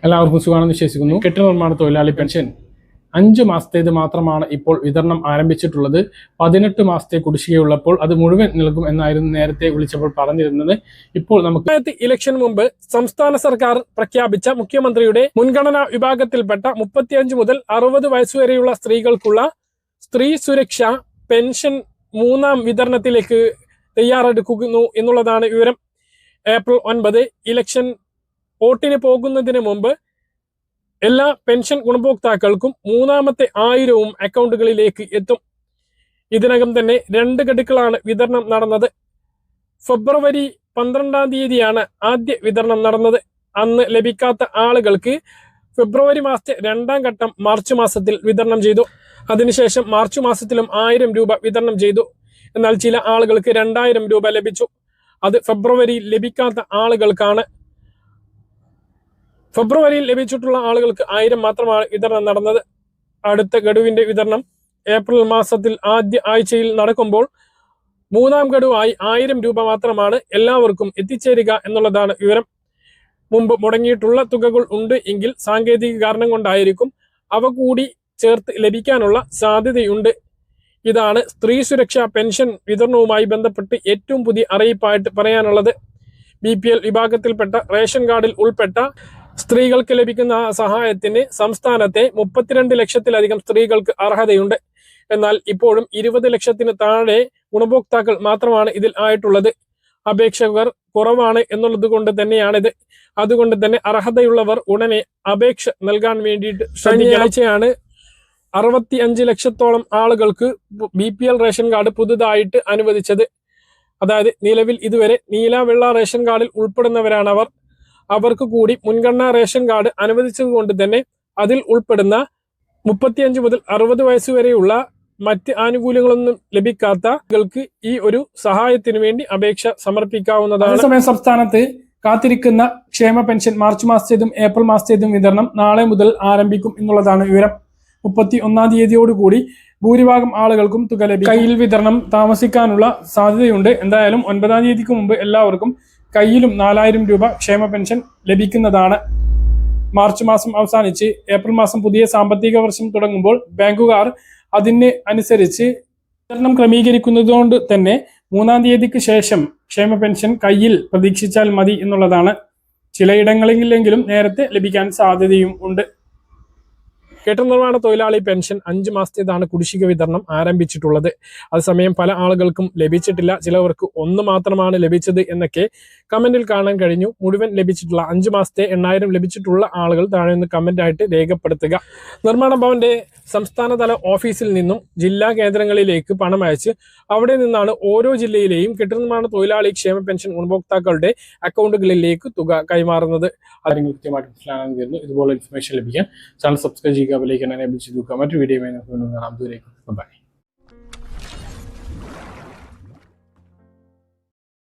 എല്ലാവർക്കും സുഖമാണെന്ന് വിശ്വസിക്കുന്നു. കെട്ടിട നിർമ്മാണ തൊഴിലാളി പെൻഷൻ 5 മാസത്തേത് മാത്രമാണ് ഇപ്പോൾ വിതരണം ആരംഭിച്ചിട്ടുള്ളത്. 18 മാസത്തെ കുടിശ്ശികയുള്ളപ്പോൾ അത് മുഴുവൻ നൽകും എന്നായിരുന്നു നേരത്തെ വിളിച്ചപ്പോൾ പറഞ്ഞിരുന്നത്. ഇപ്പോൾ നമുക്ക് ഇലക്ഷന് മുമ്പ് സംസ്ഥാന സർക്കാർ പ്രഖ്യാപിച്ച മുഖ്യമന്ത്രിയുടെ മുൻഗണനാ വിഭാഗത്തിൽപ്പെട്ട 35 മുതൽ 60 വയസ്സുവരെയുള്ള സ്ത്രീകൾക്കുള്ള സ്ത്രീ സുരക്ഷാ പെൻഷൻ 3ാം വിതരണത്തിലേക്ക് തയ്യാറെടുക്കുന്നു എന്നുള്ളതാണ് വിവരം. ഏപ്രിൽ 9 ഇലക്ഷൻ വോട്ടിന് പോകുന്നതിന് മുമ്പ് എല്ലാ പെൻഷൻ ഗുണഭോക്താക്കൾക്കും 3ാമത്തെ 1000-ഉം അക്കൗണ്ടുകളിലേക്ക് എത്തും. ഇതിനകം തന്നെ 2 ഗഡുക്കളാണ് വിതരണം നടന്നത്. ഫെബ്രുവരി 12-ാം തീയതിയാണ് ആദ്യ വിതരണം നടന്നത്. അന്ന് ലഭിക്കാത്ത ആളുകൾക്ക് ഫെബ്രുവരി മാസത്തെ 2ാം ഘട്ടം മാർച്ച് മാസത്തിൽ വിതരണം ചെയ്തു. അതിനുശേഷം മാർച്ച് മാസത്തിലും 1000 രൂപ വിതരണം ചെയ്തു. എന്നാൽ ചില ആളുകൾക്ക് 2000 രൂപ ലഭിച്ചു. അത് ഫെബ്രുവരിയിൽ ലഭിക്കാത്ത ആളുകൾക്കാണ്. ഫെബ്രുവരിയിൽ ലഭിച്ചിട്ടുള്ള ആളുകൾക്ക് 1000 മാത്രമാണ് വിതരണം നടന്നത്. അടുത്ത ഗഡുവിന്റെ വിതരണം ഏപ്രിൽ മാസത്തിൽ ആദ്യ ആഴ്ചയിൽ നടക്കുമ്പോൾ 3ാം ഗഡുവായി 1000 രൂപ മാത്രമാണ് എല്ലാവർക്കും എത്തിച്ചേരുക എന്നുള്ളതാണ് വിവരം. മുമ്പ് മുടങ്ങിയിട്ടുള്ള തുകകൾ ഉണ്ട് എങ്കിൽ സാങ്കേതിക കാരണം കൊണ്ടായിരിക്കും അവ കൂടി ചേർത്ത് ലഭിക്കാനുള്ള സാധ്യതയുണ്ട്. ഇതാണ് സ്ത്രീ സുരക്ഷാ പെൻഷൻ വിതരണവുമായി ബന്ധപ്പെട്ട് ഏറ്റവും പുതിയ അറിയിപ്പായിട്ട് പറയാനുള്ളത്. BPL വിഭാഗത്തിൽപ്പെട്ട റേഷൻ കാർഡിൽ ഉൾപ്പെട്ട സ്ത്രീകൾക്ക് ലഭിക്കുന്ന സഹായത്തിന് സംസ്ഥാനത്തെ 32 ലക്ഷത്തിലധികം സ്ത്രീകൾക്ക് അർഹതയുണ്ട്. എന്നാൽ ഇപ്പോഴും 20 ലക്ഷത്തിന് താഴെ ഗുണഭോക്താക്കൾ മാത്രമാണ് ഇതിൽ ആയിട്ടുള്ളത്. അപേക്ഷകർ കുറവാണ് എന്നുള്ളത് കൊണ്ട് തന്നെയാണിത്. അതുകൊണ്ട് തന്നെ അർഹതയുള്ളവർ ഉടനെ അപേക്ഷ നൽകാൻ വേണ്ടിയിട്ട് ശനിയാഴ്ചയാണ് 65 ലക്ഷത്തോളം ആളുകൾക്ക് BPL റേഷൻ കാർഡ് പുതുതായിട്ട് അനുവദിച്ചത്. അതായത് നിലവിൽ ഇതുവരെ നീല വെള്ള റേഷൻ കാർഡിൽ ഉൾപ്പെടുന്നവരാണ് അവർ. അവർക്ക് കൂടി മുൻഗണനാ റേഷൻ കാർഡ് അനുവദിച്ചതുകൊണ്ട് തന്നെ അതിൽ ഉൾപ്പെടുന്ന 35 മുതൽ 60 വയസ്സ് വരെയുള്ള മറ്റ് ആനുകൂല്യങ്ങളൊന്നും ലഭിക്കാത്തവർക്ക് ഈ ഒരു സഹായത്തിനു വേണ്ടി അപേക്ഷ സമർപ്പിക്കാവുന്നതാണ്. അതേസമയം സംസ്ഥാനത്ത് കാത്തിരിക്കുന്ന ക്ഷേമ പെൻഷൻ മാർച്ച് മാസത്തേതും ഏപ്രിൽ മാസത്തേതും വിതരണം നാളെ മുതൽ ആരംഭിക്കും എന്നുള്ളതാണ് വിവരം. 31-ാം തീയതിയോടുകൂടി ഭൂരിഭാഗം ആളുകൾക്കും തുക ലഭിക്കും. കയ്യിൽ വിതരണം താമസിക്കാനുള്ള സാധ്യതയുണ്ട്. എന്തായാലും 9-ാം തീയതിക്ക് മുമ്പ് എല്ലാവർക്കും കയ്യിലും 4000 രൂപ ക്ഷേമ പെൻഷൻ ലഭിക്കുന്നതാണ്. മാർച്ച് മാസം അവസാനിച്ച് ഏപ്രിൽ മാസം പുതിയ സാമ്പത്തിക വർഷം തുടങ്ങുമ്പോൾ ബാങ്കുകാർ അതിന് അനുസരിച്ച് വിതരണം ക്രമീകരിക്കുന്നതുകൊണ്ട് തന്നെ 3-ാം തീയതിക്ക് ശേഷം ക്ഷേമ പെൻഷൻ കയ്യിൽ പ്രതീക്ഷിച്ചാൽ മതി എന്നുള്ളതാണ്. ചിലയിടങ്ങളിലെങ്കിലും നേരത്തെ ലഭിക്കാൻ സാധ്യതയും ഉണ്ട്. കെട്ടിട നിർമ്മാണ തൊഴിലാളി പെൻഷൻ 5 മാസത്തേതാണ് കുടിശ്ശിക വിതരണം ആരംഭിച്ചിട്ടുള്ളത്. അതേസമയം പല ആളുകൾക്കും ലഭിച്ചിട്ടില്ല. ചിലവർക്ക് 1 മാത്രമാണ് ലഭിച്ചത് എന്നൊക്കെ കമന്റിൽ കാണാൻ കഴിഞ്ഞു. മുഴുവൻ ലഭിച്ചിട്ടുള്ള 5 മാസത്തെ 8000 ലഭിച്ചിട്ടുള്ള ആളുകൾ താഴെ നിന്ന് കമന്റ് ആയിട്ട് രേഖപ്പെടുത്തുക. നിർമ്മാണ ഭവന്റെ സംസ്ഥാനതല ഓഫീസിൽ നിന്നും ജില്ലാ കേന്ദ്രങ്ങളിലേക്ക് പണം അയച്ച് അവിടെ നിന്നാണ് ഓരോ ജില്ലയിലെയും കെട്ടിട നിർമ്മാണ തൊഴിലാളി ക്ഷേമ പെൻഷൻ ഗുണഭോക്താക്കളുടെ അക്കൗണ്ടുകളിലേക്ക് തുക കൈമാറുന്നത്. കാര്യങ്ങൾ കൃത്യമായിട്ട് മനസ്സിലാകാൻ തീർന്നു. ഇതുപോലെ ഇൻഫർമേഷൻ ലഭിക്കാൻ ചാനൽ സബ്സ്ക്രൈബ് ചെയ്യുക, ബെൽ ഐക്കൺ എനേബിൾ ചെയ്ത് വെക്കുക. മറ്റൊരു വീഡിയോയുമായി നമുക്ക് വീണ്ടും കാണാം. ദൂരേക്കും ബൈ.